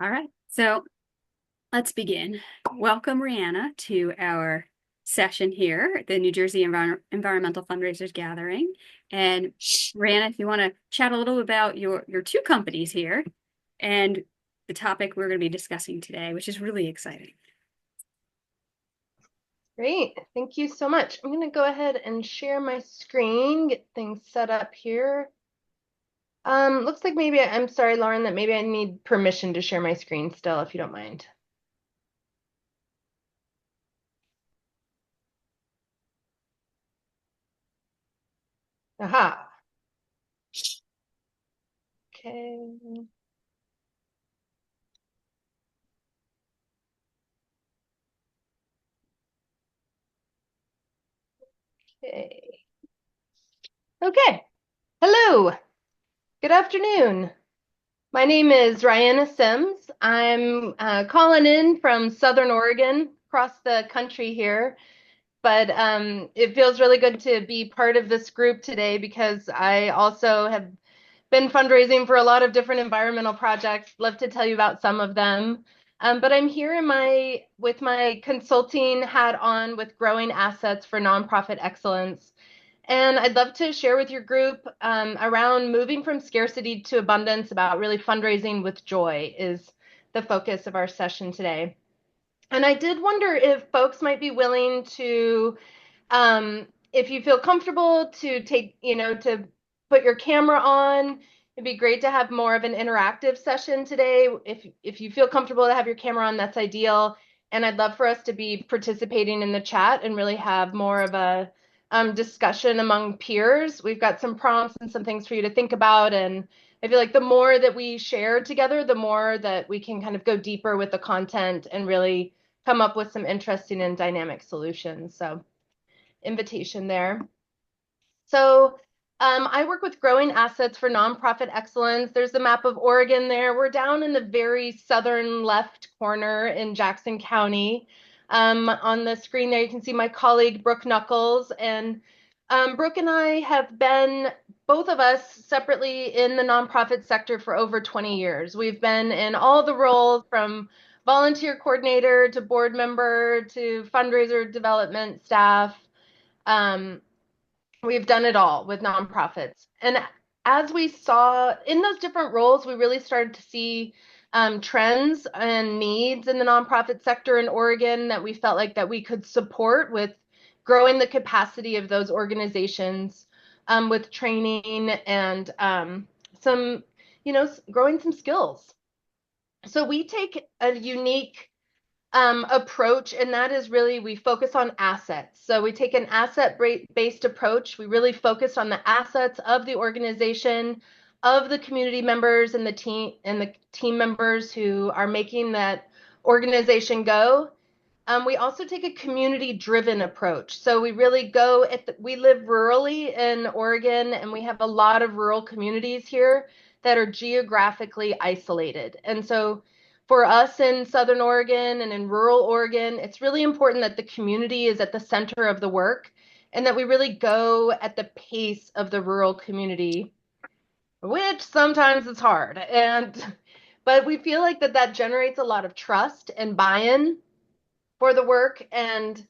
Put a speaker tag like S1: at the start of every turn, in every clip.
S1: All right, so let's begin. Welcome, Rhianna, to our session here at the New Jersey Environmental Fundraisers Gathering. And Rhianna, if you want to chat a little about your two companies here and the topic we're going to be discussing today, which is really exciting.
S2: Great, thank you so much. I'm going to go ahead and share my screen, get things set up here. Looks like I'm sorry, Lauren, that maybe I need permission to share my screen still, if you don't mind. Aha. Okay. Okay. Okay. Hello. Good afternoon. My name is Rhianna Simes. I'm calling in from Southern Oregon, across the country here. But it feels really good to be part of this group today because I also have been fundraising for a lot of different environmental projects. Love to tell you about some of them. But I'm here with my consulting hat on with growing assets for nonprofit excellence. And I'd love to share with your group around moving from scarcity to abundance about really fundraising with joy is the focus of our session today. And I did wonder if folks might be willing to if you feel comfortable to to put your camera on, it'd be great to have more of an interactive session today. If you feel comfortable to have your camera on, that's ideal. And I'd love for us to be participating in the chat and really have more of a discussion among peers. We've got some prompts and some things for you to think about. And I feel like the more that we share together, the more that we can kind of go deeper with the content and really come up with some interesting and dynamic solutions. So invitation there. So I work with growing assets for nonprofit excellence. There's the map of Oregon there. We're down in the very southern left corner in Jackson County. On the screen there, you can see my colleague, Brooke Knuckles. And Brooke and I have been, both of us separately, in the nonprofit sector for over 20 years. We've been in all the roles from volunteer coordinator to board member to fundraiser development staff. Um, we've done it all with nonprofits. And as we saw in those different roles, we really started to see trends and needs in the nonprofit sector in Oregon that we felt like that we could support with growing the capacity of those organizations with training and some, growing some skills. So we take a unique approach, and that is really we focus on assets. So we take an asset-based approach. We really focus on the assets of the organization, of the community members and the team members who are making that organization go. We also take a community-driven approach. So we really go we live rurally in Oregon, and we have a lot of rural communities here that are geographically isolated. And so for us in Southern Oregon and in rural Oregon, it's really important that the community is at the center of the work and that we really go at the pace of the rural community, which sometimes is hard. But we feel like that generates a lot of trust and buy-in for the work. And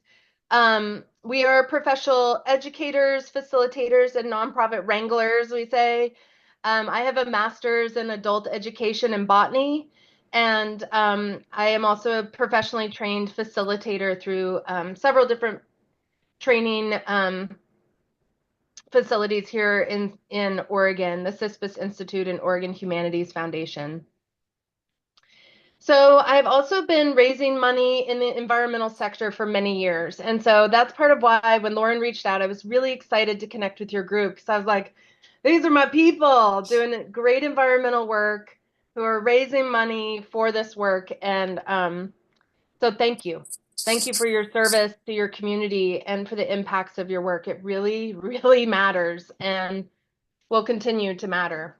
S2: we are professional educators, facilitators, and nonprofit wranglers, we say. I have a master's in adult education and botany, and I am also a professionally trained facilitator through several different training facilities here in Oregon, the CISPAS Institute and Oregon Humanities Foundation. So I've also been raising money in the environmental sector for many years. And so that's part of why when Lauren reached out, I was really excited to connect with your group because I was like, these are my people doing great environmental work who are raising money for this work. And so thank you. Thank you for your service to your community and for the impacts of your work. It really, really matters and will continue to matter.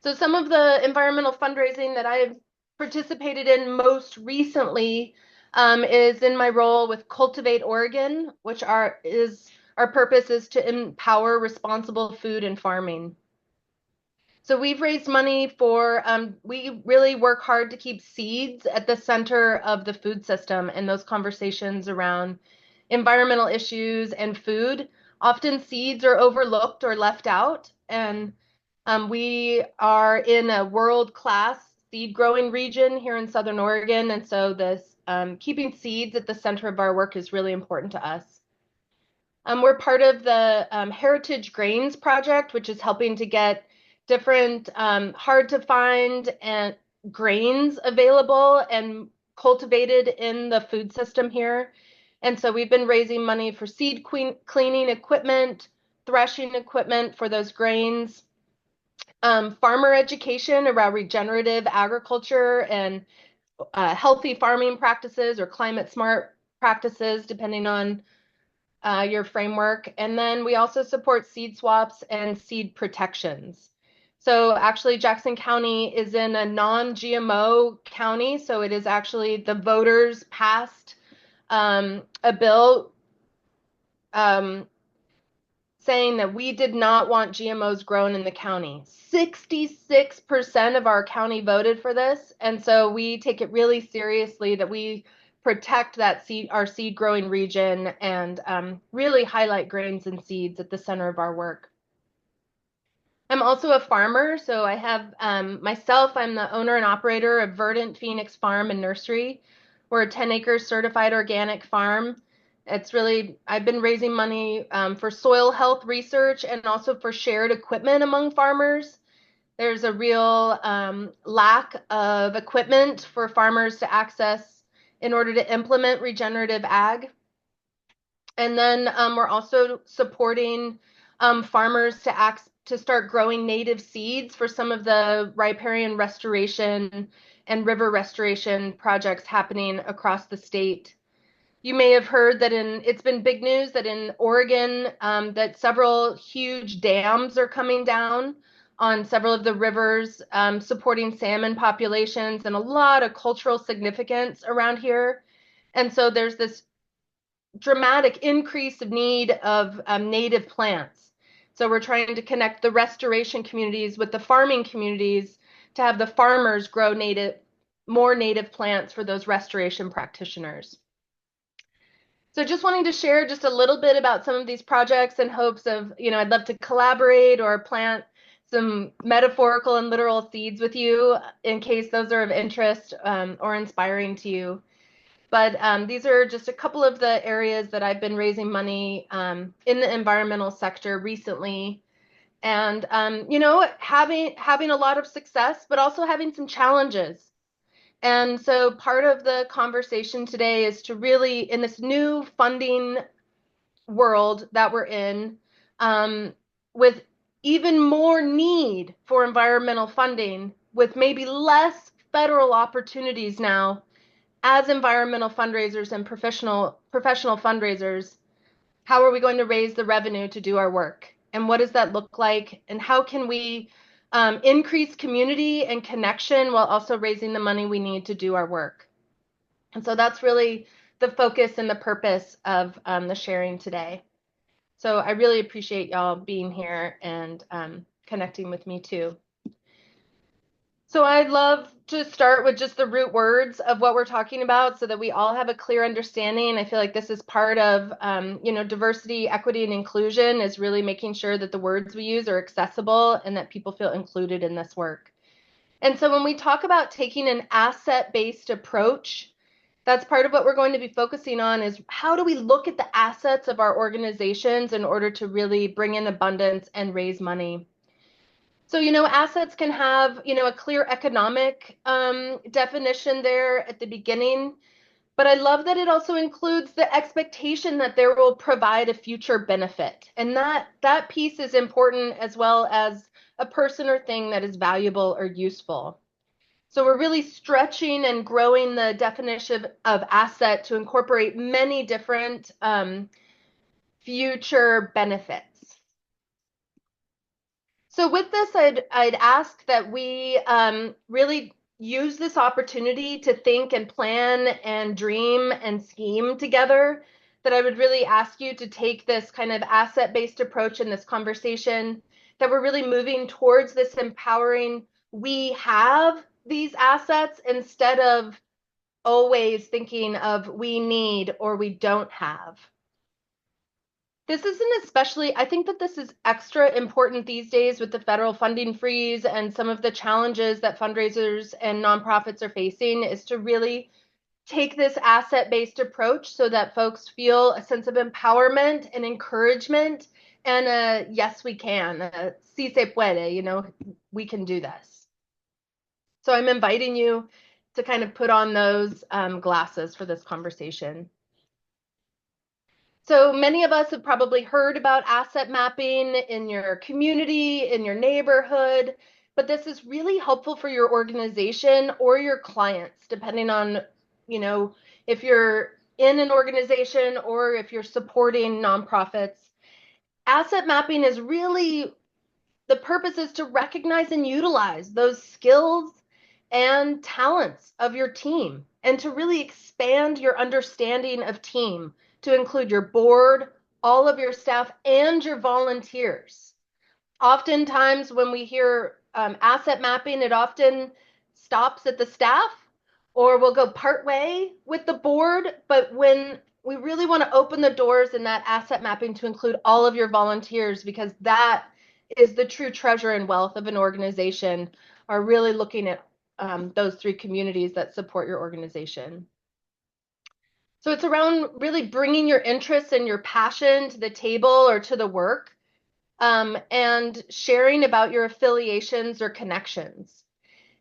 S2: So some of the environmental fundraising that I've participated in most recently is in my role with Cultivate Oregon, which our purpose is to empower responsible food and farming. So we've raised money for, we really work hard to keep seeds at the center of the food system and those conversations around environmental issues and food. Often seeds are overlooked or left out. And we are in a world-class seed growing region here in Southern Oregon. And so this keeping seeds at the center of our work is really important to us. We're part of the Heritage Grains Project, which is helping to get different hard to find and grains available and cultivated in the food system here. And so we've been raising money for seed cleaning equipment, threshing equipment for those grains, farmer education around regenerative agriculture and healthy farming practices or climate smart practices, depending on your framework. And then we also support seed swaps and seed protections. So actually Jackson County is in a non-GMO county. So it is actually the voters passed a bill saying that we did not want GMOs grown in the county. 66% of our county voted for this. And so we take it really seriously that we protect that seed, our seed growing region, and really highlight grains and seeds at the center of our work. I'm also a farmer, so I have myself, I'm the owner and operator of Verdant Phoenix Farm and Nursery. We're a 10-acre certified organic farm. It's really, I've been raising money for soil health research and also for shared equipment among farmers. There's a real lack of equipment for farmers to access in order to implement regenerative ag. And then we're also supporting farmers to start growing native seeds for some of the riparian restoration and river restoration projects happening across the state. You may have heard that it's been big news that in Oregon that several huge dams are coming down on several of the rivers, supporting salmon populations and a lot of cultural significance around here. And so there's this dramatic increase of need of native plants. So we're trying to connect the restoration communities with the farming communities to have the farmers grow more native plants for those restoration practitioners. So just wanting to share just a little bit about some of these projects in hopes of, I'd love to collaborate or plant some metaphorical and literal seeds with you in case those are of interest or inspiring to you. But these are just a couple of the areas that I've been raising money in the environmental sector recently. And, having a lot of success, but also having some challenges. And so part of the conversation today is to really, in this new funding world that we're in, with even more need for environmental funding, with maybe less federal opportunities now as environmental fundraisers and professional fundraisers, how are we going to raise the revenue to do our work? And what does that look like? And how can we increase community and connection while also raising the money we need to do our work? And so that's really the focus and the purpose of the sharing today. So I really appreciate y'all being here and connecting with me too. So I'd love to start with just the root words of what we're talking about so that we all have a clear understanding. I feel like this is part of, diversity, equity, and inclusion is really making sure that the words we use are accessible and that people feel included in this work. And so when we talk about taking an asset-based approach, that's part of what we're going to be focusing on is how do we look at the assets of our organizations in order to really bring in abundance and raise money. So, assets can have, a clear economic definition there at the beginning, but I love that it also includes the expectation that they will provide a future benefit. And that piece is important as well as a person or thing that is valuable or useful. So we're really stretching and growing the definition of asset to incorporate many different future benefits. So with this, I'd ask that we really use this opportunity to think and plan and dream and scheme together, that I would really ask you to take this kind of asset-based approach in this conversation, that we're really moving towards this empowering, we have these assets instead of always thinking of we need or we don't have. This isn't especially, I think that this is extra important these days with the federal funding freeze and some of the challenges that fundraisers and nonprofits are facing, is to really take this asset-based approach so that folks feel a sense of empowerment and encouragement and yes, we can, si se puede, you know, we can do this. So I'm inviting you to kind of put on those glasses for this conversation. So many of us have probably heard about asset mapping in your community, in your neighborhood, but this is really helpful for your organization or your clients, depending on, you know, if you're in an organization or if you're supporting nonprofits. Asset mapping is really, the purpose is to recognize and utilize those skills and talents of your team and to really expand your understanding of team to include your board, all of your staff, and your volunteers. Oftentimes when we hear asset mapping, it often stops at the staff or we'll go part way with the board. But when we really want to open the doors in that asset mapping to include all of your volunteers, because that is the true treasure and wealth of an organization, are really looking at those three communities that support your organization. So it's around really bringing your interests and your passion to the table or to the work, and sharing about your affiliations or connections.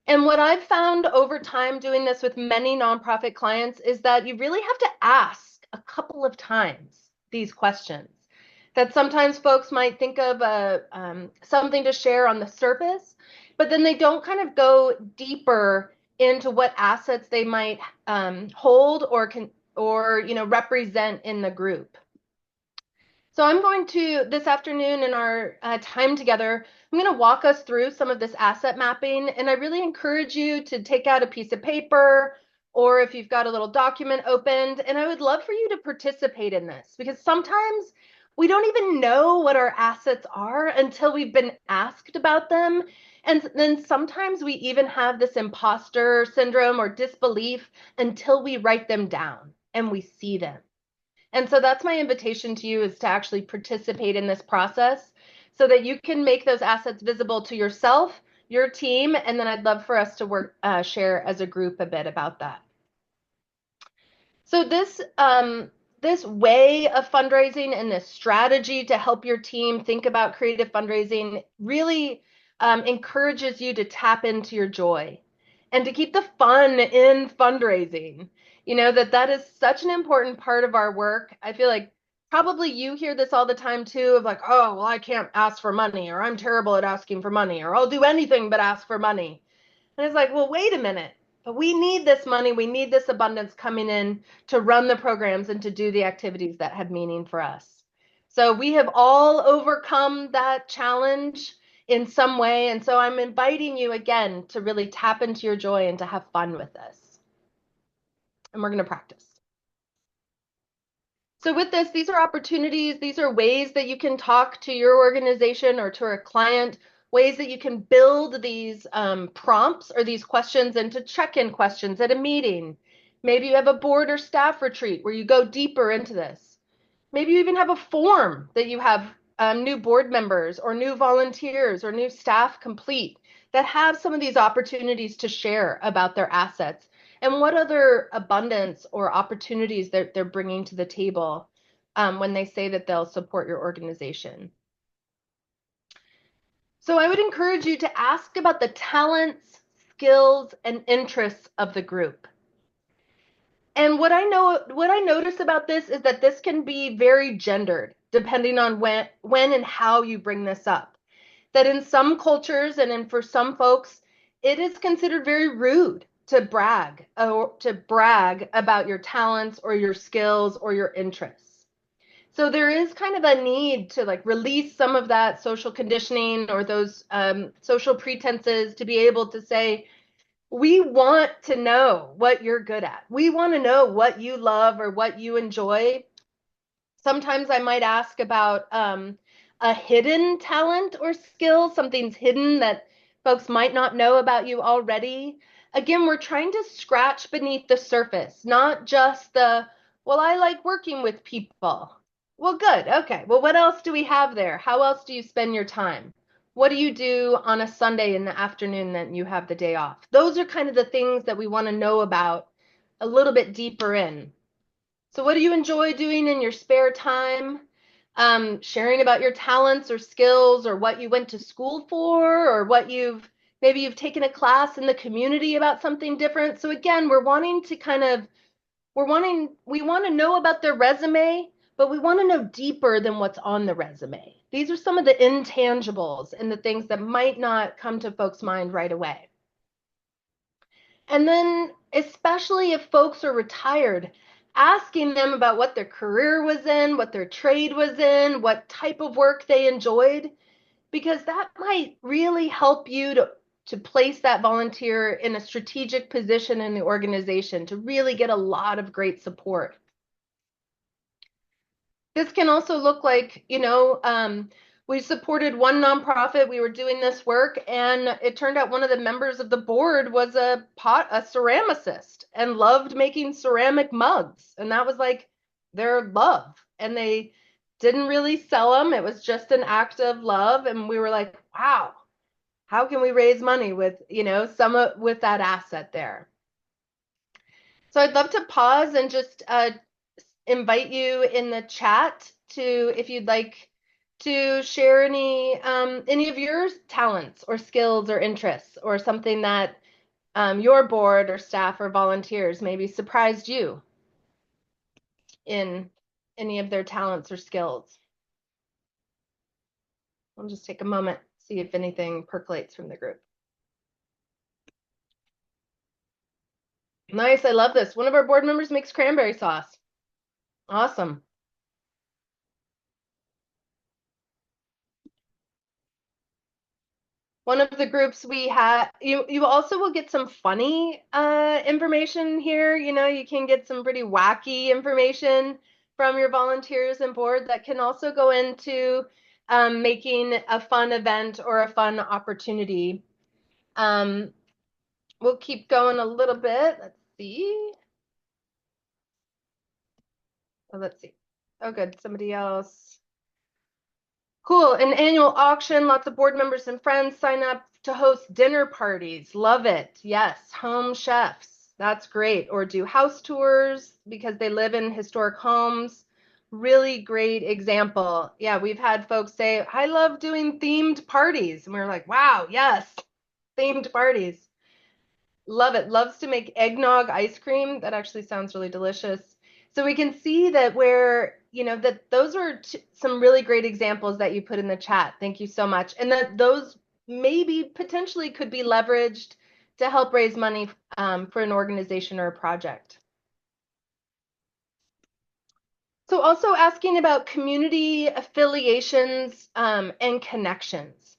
S2: And what I've found over time doing this with many nonprofit clients is that you really have to ask a couple of times these questions. That sometimes folks might think of something to share on the surface, but then they don't kind of go deeper into what assets they might hold or represent in the group. So I'm going to, this afternoon in our time together, I'm going to walk us through some of this asset mapping. And I really encourage you to take out a piece of paper, or if you've got a little document opened, and I would love for you to participate in this, because sometimes we don't even know what our assets are until we've been asked about them. And then sometimes we even have this imposter syndrome or disbelief until we write them down and we see them. And so that's my invitation to you, is to actually participate in this process so that you can make those assets visible to yourself, your team, and then I'd love for us to share as a group a bit about that. So this way of fundraising and this strategy to help your team think about creative fundraising really encourages you to tap into your joy and to keep the fun in fundraising. You know, that is such an important part of our work. I feel like probably you hear this all the time too, of like, oh, well, I can't ask for money, or I'm terrible at asking for money, or I'll do anything but ask for money. And it's like, well, wait a minute. But we need this money. We need this abundance coming in to run the programs and to do the activities that have meaning for us. So we have all overcome that challenge in some way. And so I'm inviting you again to really tap into your joy and to have fun with this. And we're going to practice. So with this, these are opportunities. These are ways that you can talk to your organization or to a client, ways that you can build these prompts or these questions into check-in questions at a meeting. Maybe you have a board or staff retreat where you go deeper into this. Maybe you even have a form that you have new board members or new volunteers or new staff complete that have some of these opportunities to share about their assets and what other abundance or opportunities they're bringing to the table when they say that they'll support your organization. So I would encourage you to ask about the talents, skills, and interests of the group. And what I notice about this is that this can be very gendered depending on when and how you bring this up. That in some cultures and for some folks, it is considered very rude to brag about your talents or your skills or your interests. So there is kind of a need to like release some of that social conditioning or those social pretenses to be able to say, we want to know what you're good at. We want to know what you love or what you enjoy. Sometimes I might ask about a hidden talent or skill, something's hidden that folks might not know about you already. Again, we're trying to scratch beneath the surface, not just the, well, I like working with people. Well, good. Okay. Well, what else do we have there? How else do you spend your time? What do you do on a Sunday in the afternoon that you have the day off? Those are kind of the things that we want to know about a little bit deeper in. So what do you enjoy doing in your spare time? Sharing about your talents or skills or what you went to school for or maybe you've taken a class in the community about something different. So again, we want to know about their resume, but we want to know deeper than what's on the resume. These are some of the intangibles and the things that might not come to folks' mind right away. And then, especially if folks are retired, asking them about what their career was in, what their trade was in, what type of work they enjoyed, because that might really help you to place that volunteer in a strategic position in the organization to really get a lot of great support. This can also look like, we supported one nonprofit. We were doing this work, and it turned out one of the members of the board was a ceramicist and loved making ceramic mugs. And that was like their love. And they didn't really sell them. It was just an act of love. And we were like, wow, how can we raise money with, with that asset there? So I'd love to pause and just invite you in the chat to, if you'd like to share any of your talents or skills or interests or something that your board or staff or volunteers maybe surprised you in any of their talents or skills. I'll just take a moment, see if anything percolates from the group. Nice, I love this. One of our board members makes cranberry sauce. Awesome. One of the groups we had, you also will get some funny information here. You can get some pretty wacky information from your volunteers and board that can also go into making a fun event or a fun opportunity. We'll keep going a little bit. Let's see. Oh, let's see. Oh, good. Somebody else. Cool. An annual auction. Lots of board members and friends sign up to host dinner parties. Love it. Yes. Home chefs. That's great. Or do house tours because they live in historic homes. Really great example. Yeah, we've had folks say, I love doing themed parties. And we're like, wow, yes, themed parties. Love it. Loves to make eggnog ice cream. That actually sounds really delicious. So we can see that that those are some really great examples that you put in the chat. Thank you so much. And that those maybe potentially could be leveraged to help raise money for an organization or a project. So also asking about community affiliations and connections.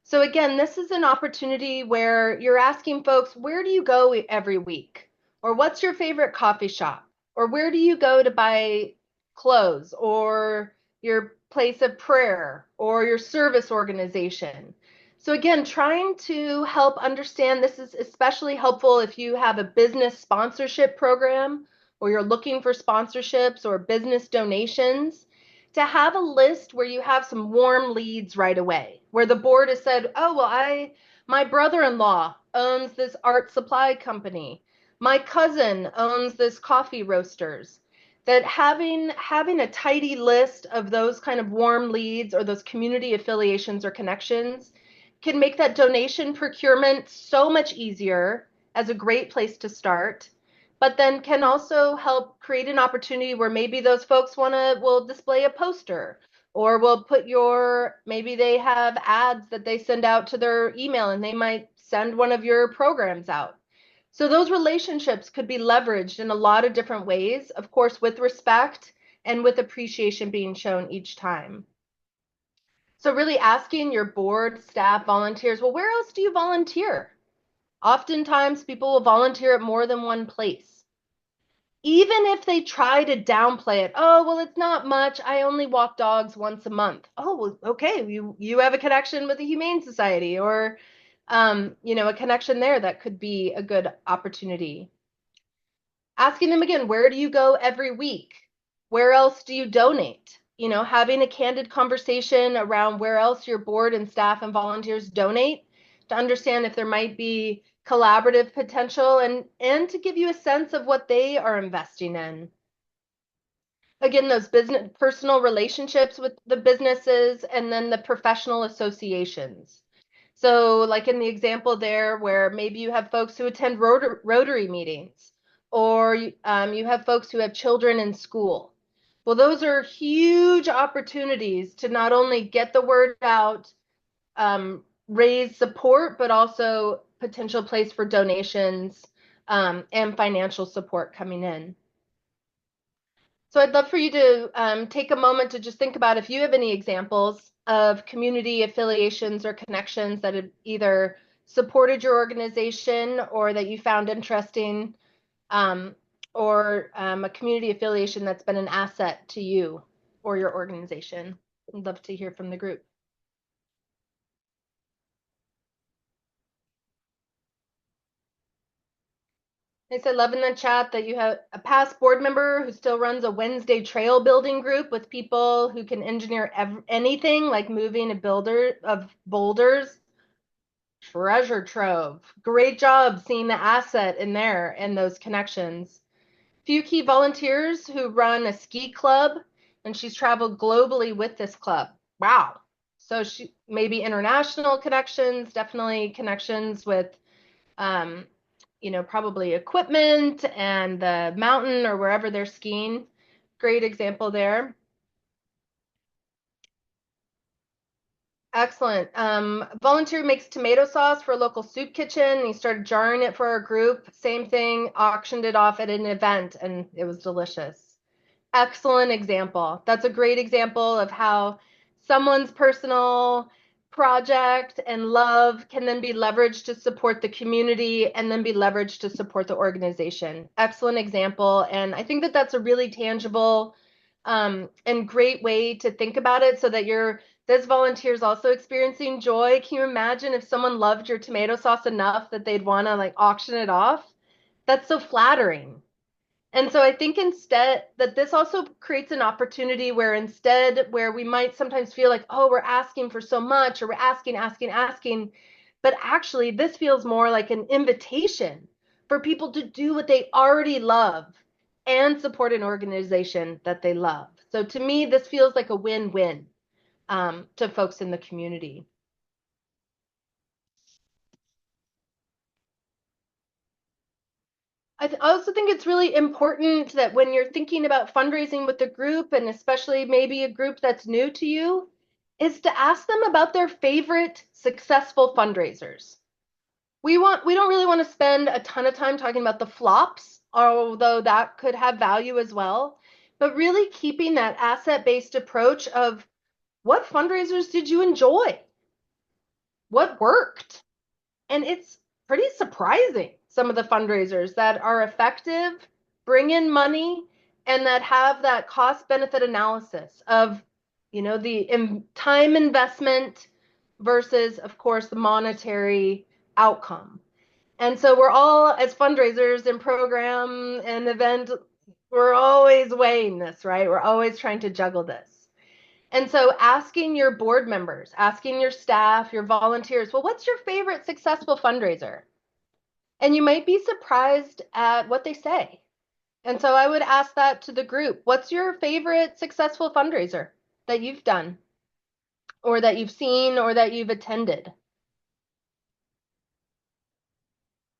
S2: So again, this is an opportunity where you're asking folks, where do you go every week? Or what's your favorite coffee shop? Or where do you go to buy clothes? Or your place of prayer? Or your service organization? So again, trying to help understand, this is especially helpful if you have a business sponsorship program or you're looking for sponsorships or business donations, to have a list where you have some warm leads right away, where the board has said, oh, well, my brother-in-law owns this art supply company. My cousin owns this coffee roasters. That having a tidy list of those kind of warm leads or those community affiliations or connections can make that donation procurement so much easier as a great place to start, but then can also help create an opportunity where maybe those folks will display a poster or will maybe they have ads that they send out to their email and they might send one of your programs out. So those relationships could be leveraged in a lot of different ways, of course, with respect and with appreciation being shown each time. So really asking your board, staff, volunteers, well, where else do you volunteer? Oftentimes people will volunteer at more than one place. even if they try to downplay it, oh, well, it's not much. I only walk dogs once a month. Oh, well, okay, you have a connection with the Humane Society, or a connection there that could be a good opportunity. Asking them again, where do you go every week? Where else do you donate? Having a candid conversation around where else your board and staff and volunteers donate to understand if there might be collaborative potential and to give you a sense of what they are investing in. Again, those business personal relationships with the businesses and then the professional associations. So like in the example there where maybe you have folks who attend Rotary meetings, or you have folks who have children in school. Well, those are huge opportunities to not only get the word out, raise support, but also potential place for donations and financial support coming in. So I'd love for you to take a moment to just think about if you have any examples of community affiliations or connections that have either supported your organization or that you found interesting, um, or a community affiliation that's been an asset to you or your organization. I'd love to hear from the group. They said, love in the chat that you have a past board member who still runs a Wednesday trail building group with people who can engineer anything like moving a builder of boulders. Treasure trove. Great job seeing the asset in there and those connections. Few key volunteers who run a ski club, and she's traveled globally with this club. Wow. So she maybe international connections, definitely connections with um, probably equipment and the mountain or wherever they're skiing. Great example there. Excellent. Volunteer makes tomato sauce for a local soup kitchen. He started jarring it for our group. Same thing, auctioned it off at an event, and it was delicious. Excellent example. That's a great example of how someone's personal project and love can then be leveraged to support the community and then be leveraged to support the organization. Excellent example. And I think that that's a really tangible and great way to think about it so that this volunteer is also experiencing joy. Can you imagine if someone loved your tomato sauce enough that they'd want to like auction it off? That's so flattering. And so I think instead that this also creates an opportunity where we might sometimes feel like, oh, we're asking for so much, or we're asking, but actually this feels more like an invitation for people to do what they already love and support an organization that they love. So to me, this feels like a win-win to folks in the community. I also think it's really important that when you're thinking about fundraising with a group, and especially maybe a group that's new to you, is to ask them about their favorite successful fundraisers. We don't really want to spend a ton of time talking about the flops, although that could have value as well, but really keeping that asset-based approach of what fundraisers did you enjoy? What worked? And it's pretty surprising, some of the fundraisers that are effective, bring in money, and that have that cost benefit analysis of, the time investment versus, of course, the monetary outcome. And so we're all, as fundraisers in program and event, we're always weighing this, right? We're always trying to juggle this. And so asking your board members, asking your staff, your volunteers, well, what's your favorite successful fundraiser? And you might be surprised at what they say. And so I would ask that to the group. What's your favorite successful fundraiser that you've done or that you've seen or that you've attended?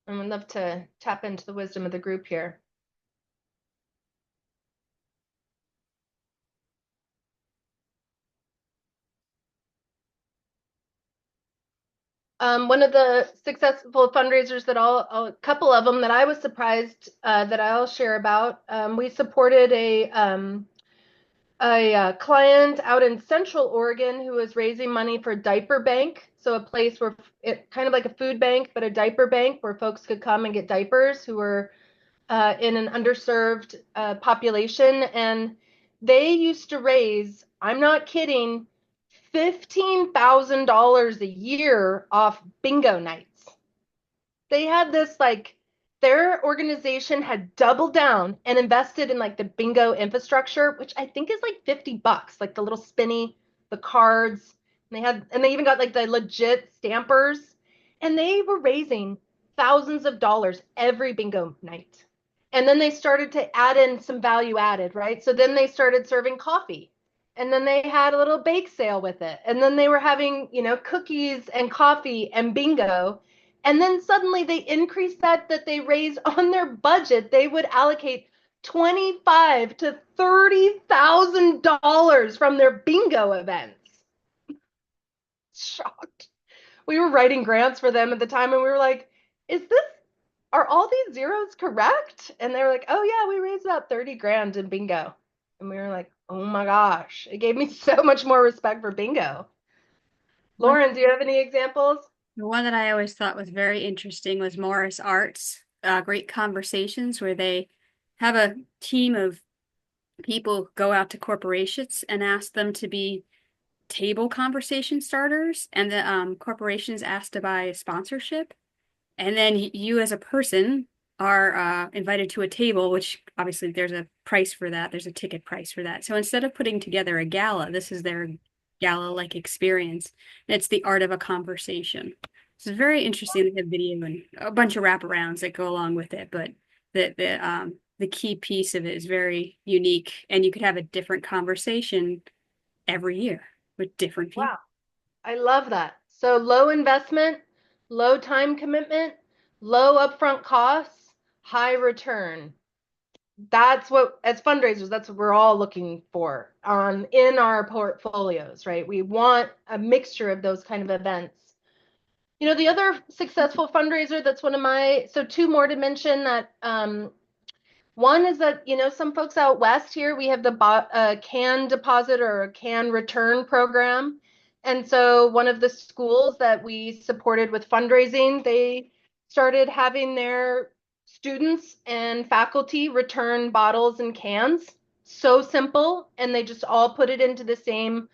S2: I would love to tap into the wisdom of the group here. One of the successful fundraisers that a couple of them that I was surprised that I'll share about. We supported a client out in Central Oregon who was raising money for a diaper bank. So a place where it kind of like a food bank, but a diaper bank where folks could come and get diapers who were in an underserved population, and they used to raise, I'm not kidding, $15,000 a year off bingo nights. They had this like their organization had doubled down and invested in like the bingo infrastructure, which I think is like $50, like the little spinny, the cards. And they even got like the legit stampers. And they were raising thousands of dollars every bingo night. And then they started to add in some value added, right? So then they started serving coffee. And then they had a little bake sale with it. And then they were having, cookies and coffee and bingo. And then suddenly they increased that they raised on their budget. They would allocate 25 to $30,000 from their bingo events. Shocked. We were writing grants for them at the time, and we were like, are all these zeros correct? And they were like, oh yeah, we raised about 30 grand in bingo. And we were like, oh my gosh, it gave me so much more respect for bingo.
S1: One,
S2: Lauren, do you have any examples?
S1: the one that I always thought was very interesting was Morris Arts, Great Conversations, where they have a team of people go out to corporations and ask them to be table conversation starters, and the corporations ask to buy a sponsorship. And then you as a person are invited to a table, which obviously there's a price for that. There's a ticket price for that. So instead of putting together a gala, this is their gala-like experience. And it's the art of a conversation. So it's very interesting. They have video and a bunch of wraparounds that go along with it, but the key piece of it is very unique, and you could have a different conversation every year with different people.
S2: Wow. I love that. So low investment, low time commitment, low upfront costs, high return. That's what, as fundraisers, that's what we're all looking for in our portfolios, right? We want a mixture of those kind of events. The other successful fundraiser that's so two more to mention that one is that, some folks out west here, we have the can deposit or a can return program. And so one of the schools that we supported with fundraising, they started having their students and faculty return bottles and cans. So simple. And they just all put it into the same,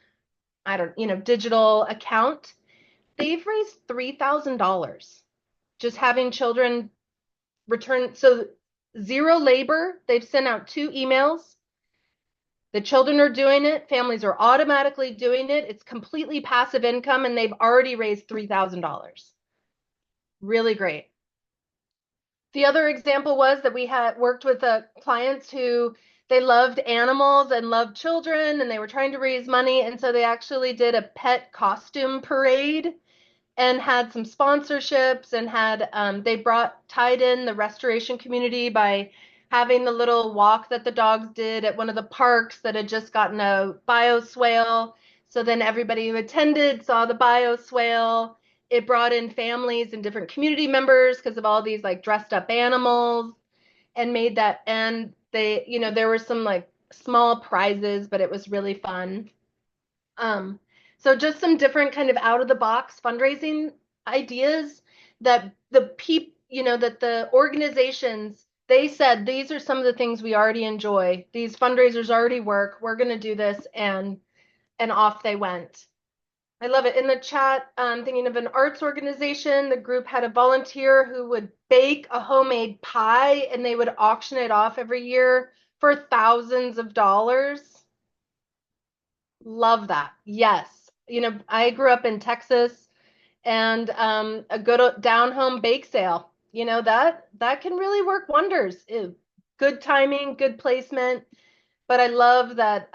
S2: digital account. They've raised $3,000 just having children return. So zero labor. They've sent out 2 emails. The children are doing it. Families are automatically doing it. It's completely passive income, and they've already raised $3,000. Really great. The other example was that we had worked with clients who they loved animals and loved children, and they were trying to raise money. And so they actually did a pet costume parade and had some sponsorships and they tied in the restoration community by having the little walk that the dogs did at one of the parks that had just gotten a bioswale. So then everybody who attended saw the bioswale. It brought in families and different community members because of all these like dressed up animals, and made that, and there were some like small prizes, but it was really fun. Um, so just some different kind of out of the box fundraising ideas that that the organizations, they said, these are some of the things we already enjoy. These fundraisers already work. We're going to do this. And off they went. I love it. In the chat, thinking of an arts organization, the group had a volunteer who would bake a homemade pie, and they would auction it off every year for thousands of dollars. Love that. Yes. I grew up in Texas, and a good down home bake sale, that can really work wonders. Good timing, good placement. But I love that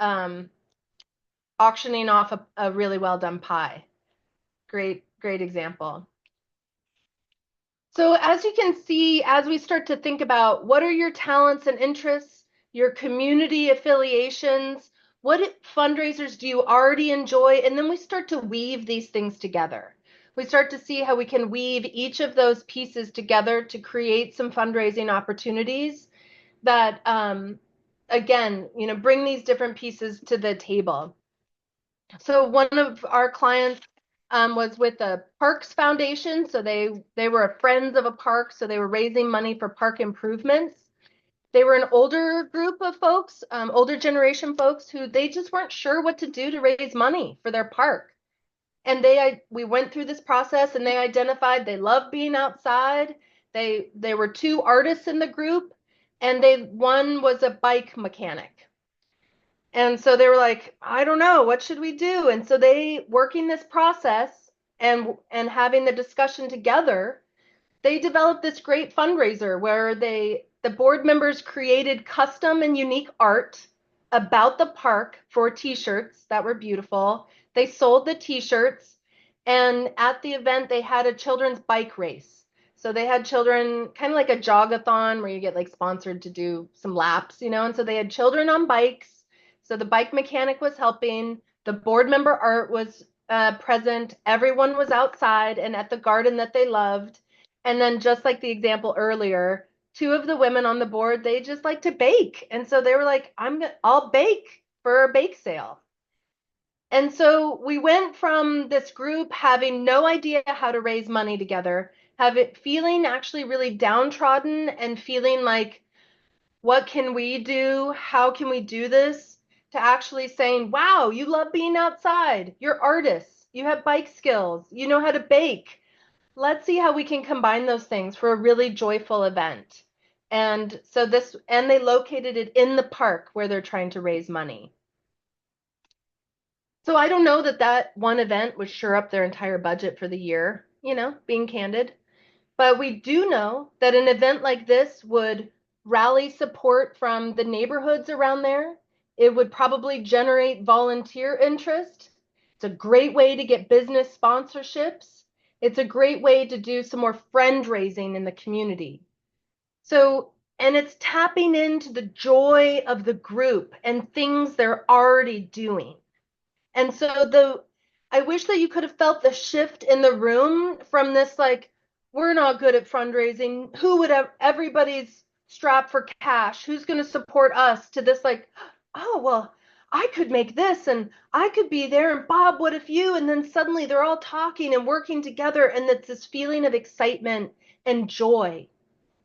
S2: auctioning off a really well done pie. Great, great example. So as you can see, as we start to think about what are your talents and interests, your community affiliations, what fundraisers do you already enjoy? And then we start to weave these things together. We start to see how we can weave each of those pieces together to create some fundraising opportunities that, again, bring these different pieces to the table. So one of our clients was with the Parks Foundation. So they were friends of a park. So they were raising money for park improvements. They were an older group of folks, older generation folks who they just weren't sure what to do to raise money for their park. And we went through this process and they identified they love being outside. They were two artists in the group, and one was a bike mechanic. And so they were like, I don't know, what should we do? And so they working this process and having the discussion together, they developed this great fundraiser where the board members created custom and unique art about the park for t-shirts that were beautiful. They sold the t-shirts, and at the event they had a children's bike race. So they had children, kind of like a jogathon where you get like sponsored to do some laps, and so they had children on bikes. So the bike mechanic was helping, the board member art was present, everyone was outside and at the garden that they loved. And then just like the example earlier, two of the women on the board, they just like to bake. And so they were like, I'll bake for a bake sale. And so we went from this group having no idea how to raise money together, feeling actually really downtrodden and feeling like, what can we do? How can we do this? To actually saying, wow, you love being outside. You're artists. You have bike skills. You know how to bake. Let's see how we can combine those things for a really joyful event. And they located it in the park where they're trying to raise money. So I don't know that one event would sure up their entire budget for the year, being candid. But we do know that an event like this would rally support from the neighborhoods around there. It would probably generate volunteer interest. It's a great way to get business sponsorships. It's a great way to do some more friend raising in the community. And it's tapping into the joy of the group and things they're already doing. And so I wish that you could have felt the shift in the room from this, like, we're not good at fundraising. Who would have, everybody's strapped for cash. Who's going to support us, to this, like, oh, well, I could make this and I could be there. And Bob, what if you? And then suddenly they're all talking and working together. And it's this feeling of excitement and joy.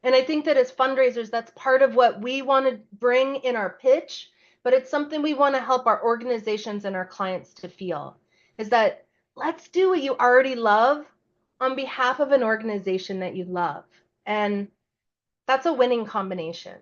S2: And I think that as fundraisers, that's part of what we want to bring in our pitch, but it's something we want to help our organizations and our clients to feel, is that let's do what you already love on behalf of an organization that you love. And that's a winning combination.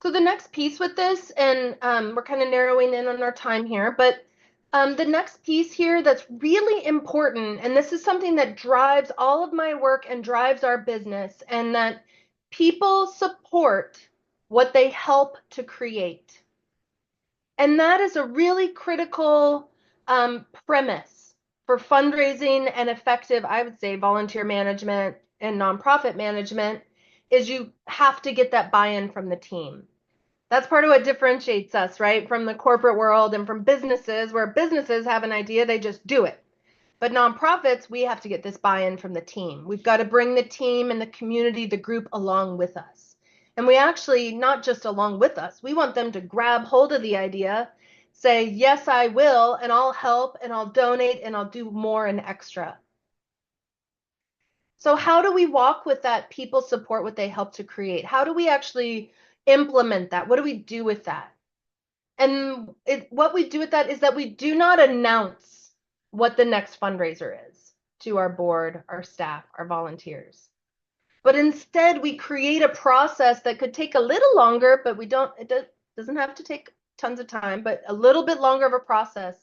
S2: So the next piece with this, and we're kind of narrowing in on our time here, but the next piece here that's really important, and this is something that drives all of my work and drives our business, and that people support what they help to create. And that is a really critical premise for fundraising and effective, I would say, volunteer management and nonprofit management, is you have to get that buy-in from the team. That's part of what differentiates us, right, from the corporate world and from businesses, where businesses have an idea, they just do it. But nonprofits, we have to get this buy-in from the team. We've got to bring the team and the community, the group, along with us. And we actually, not just along with us, we want them to grab hold of the idea, say, yes, I will, and I'll help, and I'll donate, and I'll do more and extra. So how do we walk with that people support what they help to create? How do we actually implement that? What do we do with that? And what we do with that is that we do not announce what the next fundraiser is to our board, our staff, our volunteers. But instead, we create a process that could take a little longer, but it doesn't have to take tons of time, but a little bit longer of a process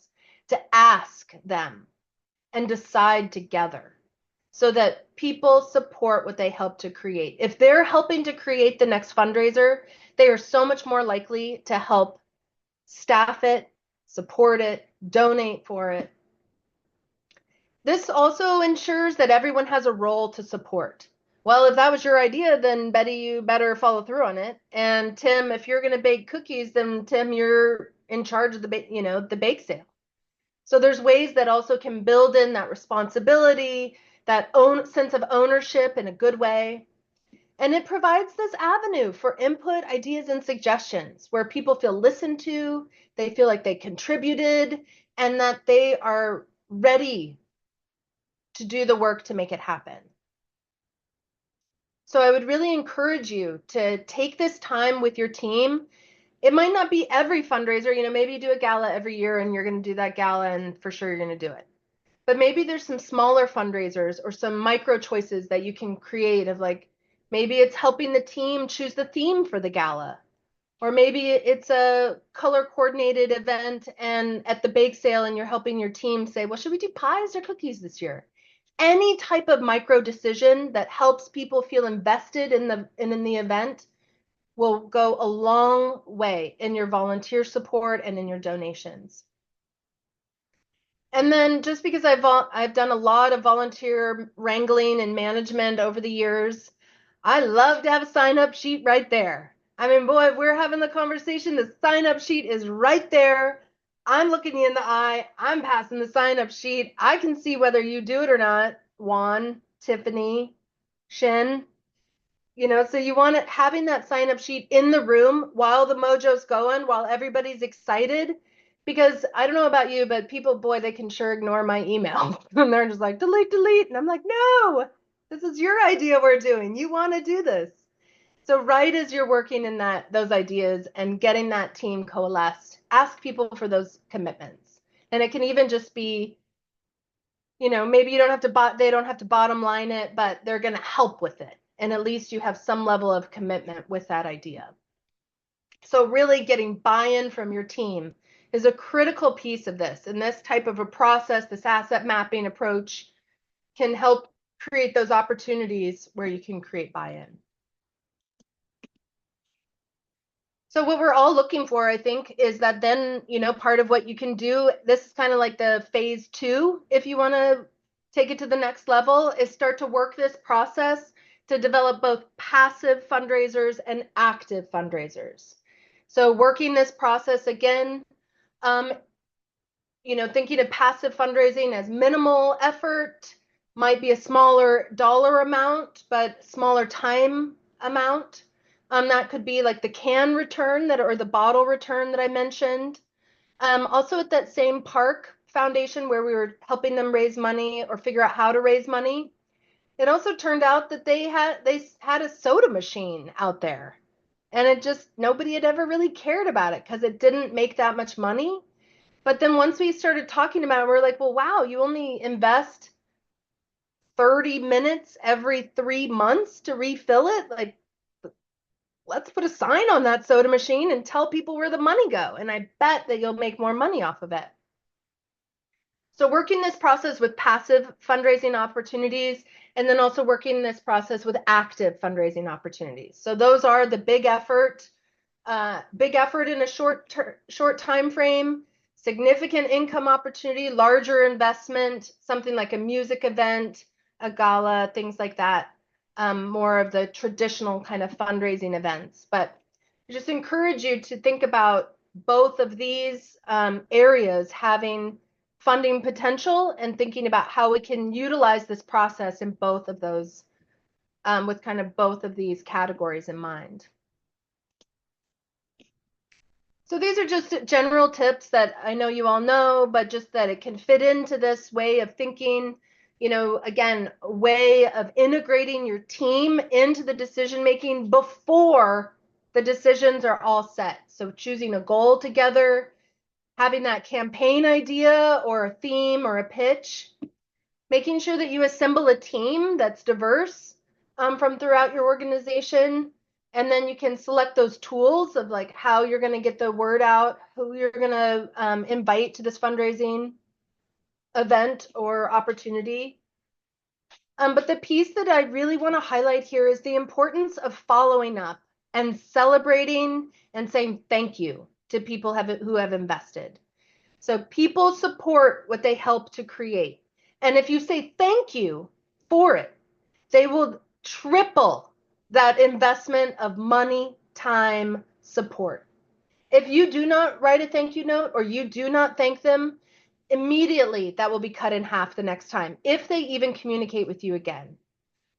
S2: to ask them and decide together, so that people support what they help to create. If they're helping to create the next fundraiser, they are so much more likely to help staff it, support it, donate for it. This also ensures that everyone has a role to support. Well, if that was your idea, then Betty, you better follow through on it. And Tim, if you're going to bake cookies, then Tim, you're in charge of the bake sale. So there's ways that also can build in that responsibility, that sense of ownership in a good way. And it provides this avenue for input, ideas, and suggestions where people feel listened to, they feel like they contributed, and that they are ready to do the work to make it happen. So I would really encourage you to take this time with your team. It might not be every fundraiser, maybe you do a gala every year and you're going to do that gala and for sure you're going to do it. But maybe there's some smaller fundraisers or some micro choices that you can create of like, maybe it's helping the team choose the theme for the gala. Or maybe it's a color coordinated event and at the bake sale and you're helping your team say, well, should we do pies or cookies this year? Any type of micro decision that helps people feel invested in the event will go a long way in your volunteer support and in your donations. And then just because I've done a lot of volunteer wrangling and management over the years, I love to have a sign up sheet right there. I mean, boy, if we're having the conversation, the sign up sheet is right there. I'm looking you in the eye. I'm passing the sign up sheet. I can see whether you do it or not. Juan, Tiffany, Shin, so you want it having that sign up sheet in the room while the mojo's going, while everybody's excited. Because I don't know about you, but people, boy, they can sure ignore my email. And they're just like, delete, delete. And I'm like, no, this is your idea we're doing. You want to do this. So right as you're working in those ideas and getting that team coalesced, ask people for those commitments. And it can even just be, maybe you don't have to they don't have to bottom line it, but they're going to help with it. And at least you have some level of commitment with that idea. So really getting buy-in from your team is a critical piece of this. And this type of a process, this asset mapping approach, can help create those opportunities where you can create buy-in. So what we're all looking for, I think, is that then, part of what you can do, this is kind of like the phase 2, if you want to take it to the next level, is start to work this process to develop both passive fundraisers and active fundraisers. So working this process again, thinking of passive fundraising as minimal effort, might be a smaller dollar amount, but smaller time amount. That could be like the can return or the bottle return that I mentioned. Also at that same park foundation where we were helping them raise money or figure out how to raise money, it also turned out that they had a soda machine out there. And nobody had ever really cared about it because it didn't make that much money. But then once we started talking about it, we're like, well, wow, you only invest 30 minutes every 3 months to refill it. Like, let's put a sign on that soda machine and tell people where the money go. And I bet that you'll make more money off of it. So working this process with passive fundraising opportunities, and then also working this process with active fundraising opportunities. So those are the big effort in a short time frame, significant income opportunity, larger investment, something like a music event, a gala, things like that. More of the traditional kind of fundraising events. But I just encourage you to think about both of these areas having funding potential and thinking about how we can utilize this process in both of those, with kind of both of these categories in mind. So these are just general tips that I know you all know, but just that it can fit into this way of thinking, again, a way of integrating your team into the decision making before the decisions are all set. So choosing a goal together, having that campaign idea or a theme or a pitch, making sure that you assemble a team that's diverse from throughout your organization. And then you can select those tools of like how you're going to get the word out, who you're going to invite to this fundraising event or opportunity. But the piece that I really want to highlight here is the importance of following up and celebrating and saying thank you to people who have invested. So people support what they help to create. And if you say thank you for it, they will triple that investment of money, time, support. If you do not write a thank you note or you do not thank them, immediately that will be cut in half the next time, if they even communicate with you again.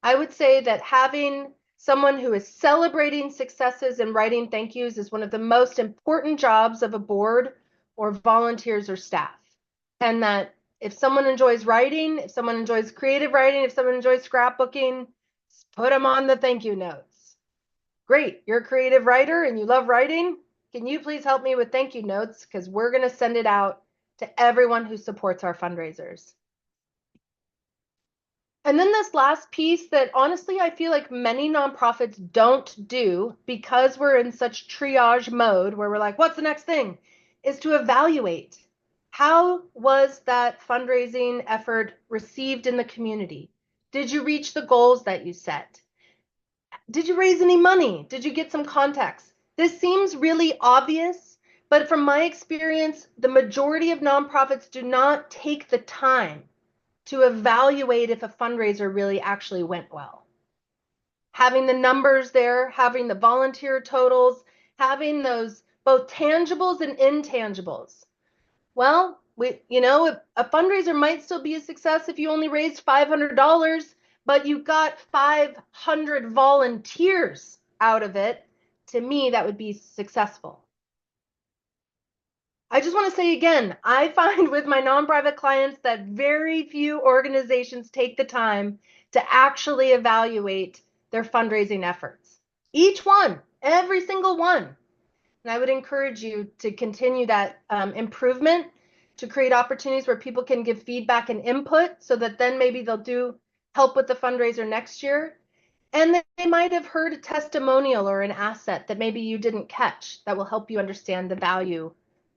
S2: I would say that having someone who is celebrating successes and writing thank yous is one of the most important jobs of a board or volunteers or staff. And that if someone enjoys writing, if someone enjoys creative writing, if someone enjoys scrapbooking, Put them on the thank you notes. Great, you're a creative writer and you love writing. Can you please help me with thank you notes? Because we're going to send it out to everyone who supports our fundraisers. And then this last piece that honestly, I feel like many nonprofits don't do because we're in such triage mode where we're like, what's the next thing? Is to evaluate. How was that fundraising effort received in the community? Did you reach the goals that you set? Did you raise any money? Did you get some contacts? This seems really obvious, but from my experience, the majority of nonprofits do not take the time to evaluate if a fundraiser really actually went well. Having the numbers there, having the volunteer totals, having those both tangibles and intangibles. Well, a fundraiser might still be a success if you only raised $500, but you got 500 volunteers out of it. To me, that would be successful. I just want to say again, I find with my nonprofit clients that very few organizations take the time to actually evaluate their fundraising efforts. Each one, every single one. And I would encourage you to continue that improvement, to create opportunities where people can give feedback and input so that then maybe they'll do help with the fundraiser next year. And they might have heard a testimonial or an asset that maybe you didn't catch that will help you understand the value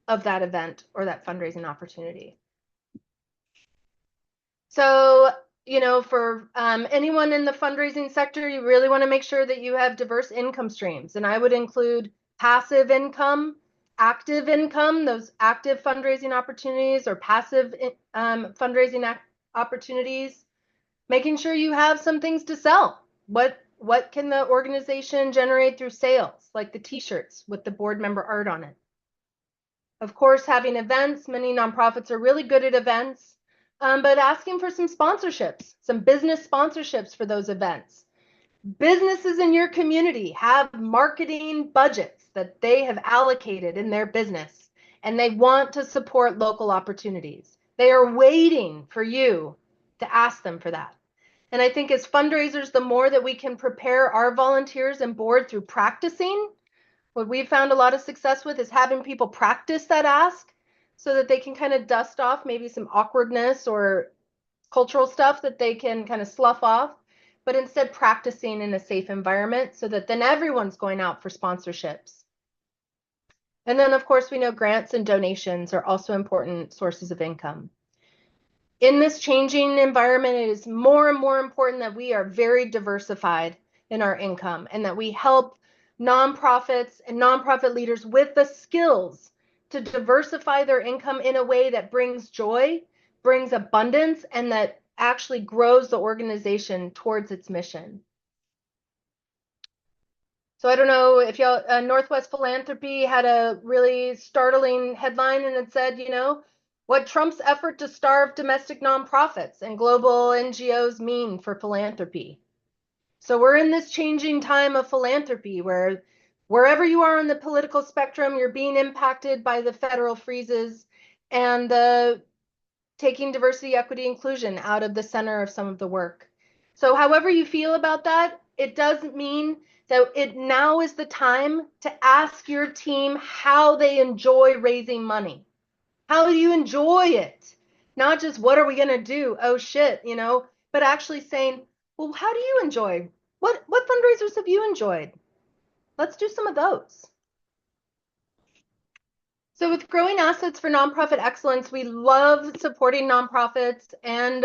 S2: of that event or that fundraising opportunity. So, for anyone in the fundraising sector, you really want to make sure that you have diverse income streams. And I would include passive income, active income, those active fundraising opportunities or passive fundraising opportunities, making sure you have some things to sell. What can the organization generate through sales, like the t-shirts with the board member art on it? Of course, having events, many nonprofits are really good at events, but asking for some sponsorships, some business sponsorships for those events. Businesses in your community have marketing budgets that they have allocated in their business, and they want to support local opportunities. They are waiting for you to ask them for that. And I think as fundraisers, the more that we can prepare our volunteers and board through practicing, what we've found a lot of success with is having people practice that ask so that they can kind of dust off maybe some awkwardness or cultural stuff that they can kind of slough off, but instead practicing in a safe environment so that then everyone's going out for sponsorships. And then, of course, we know grants and donations are also important sources of income. In this changing environment, it is more and more important that we are very diversified in our income and that we help nonprofits and nonprofit leaders with the skills to diversify their income in a way that brings joy, brings abundance, and that actually grows the organization towards its mission. So I don't know if y'all, Northwest Philanthropy had a really startling headline and it said, what Trump's effort to starve domestic nonprofits and global NGOs mean for philanthropy. So we're in this changing time of philanthropy where wherever you are on the political spectrum, you're being impacted by the federal freezes and the taking diversity, equity, inclusion out of the center of some of the work. So however you feel about that, it doesn't mean that it now is the time to ask your team how they enjoy raising money. How do you enjoy it? Not just what are we going to do? Oh shit, but actually saying, well, how do you enjoy? What fundraisers have you enjoyed? Let's do some of those. So with growing assets for nonprofit excellence, we love supporting nonprofits and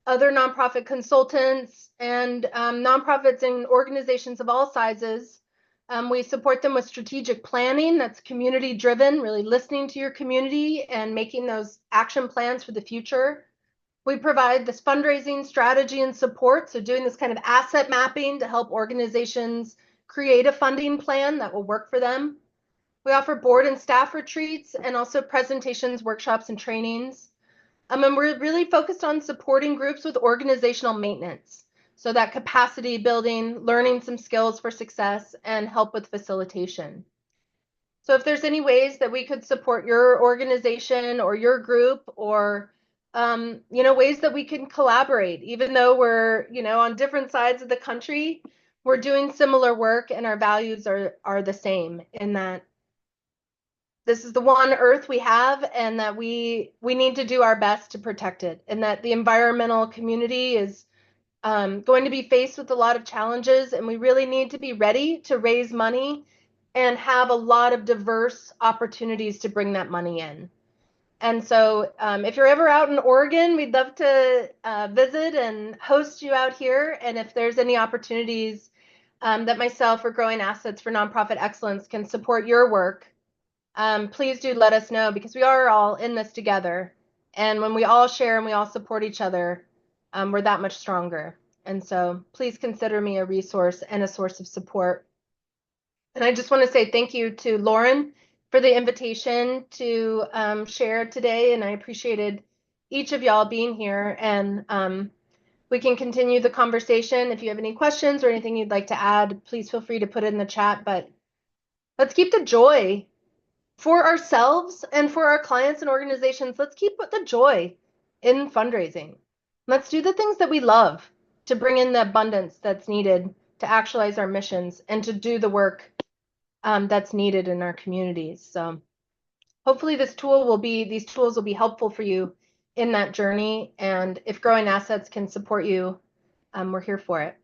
S2: other nonprofit consultants and nonprofits and organizations of all sizes. We support them with strategic planning that's community driven, really listening to your community and making those action plans for the future. We provide this fundraising strategy and support, so doing this kind of asset mapping to help organizations create a funding plan that will work for them. We offer board and staff retreats and also presentations, workshops, and trainings. And we're really focused on supporting groups with organizational maintenance. So that capacity building, learning some skills for success, and help with facilitation. So if there's any ways that we could support your organization or your group or ways that we can collaborate, even though we're, on different sides of the country, we're doing similar work and our values are the same in that this is the one earth we have and that we need to do our best to protect it, and that the environmental community is going to be faced with a lot of challenges, and we really need to be ready to raise money and have a lot of diverse opportunities to bring that money in. And so if you're ever out in Oregon, we'd love to visit and host you out here. And if there's any opportunities that myself or Growing Assets for Nonprofit Excellence can support your work, please do let us know, because we are all in this together. And when we all share and we all support each other, we're that much stronger. And so please consider me a resource and a source of support. And I just want to say thank you to Lauren for the invitation to share today. And I appreciated each of y'all being here. And we can continue the conversation. If you have any questions or anything you'd like to add, please feel free to put it in the chat. But let's keep the joy for ourselves and for our clients and organizations. Let's keep the joy in fundraising. Let's do the things that we love to bring in the abundance that's needed to actualize our missions and to do the work that's needed in our communities. So hopefully these tools will be helpful for you in that journey. And if Growing Assets can support you, we're here for it.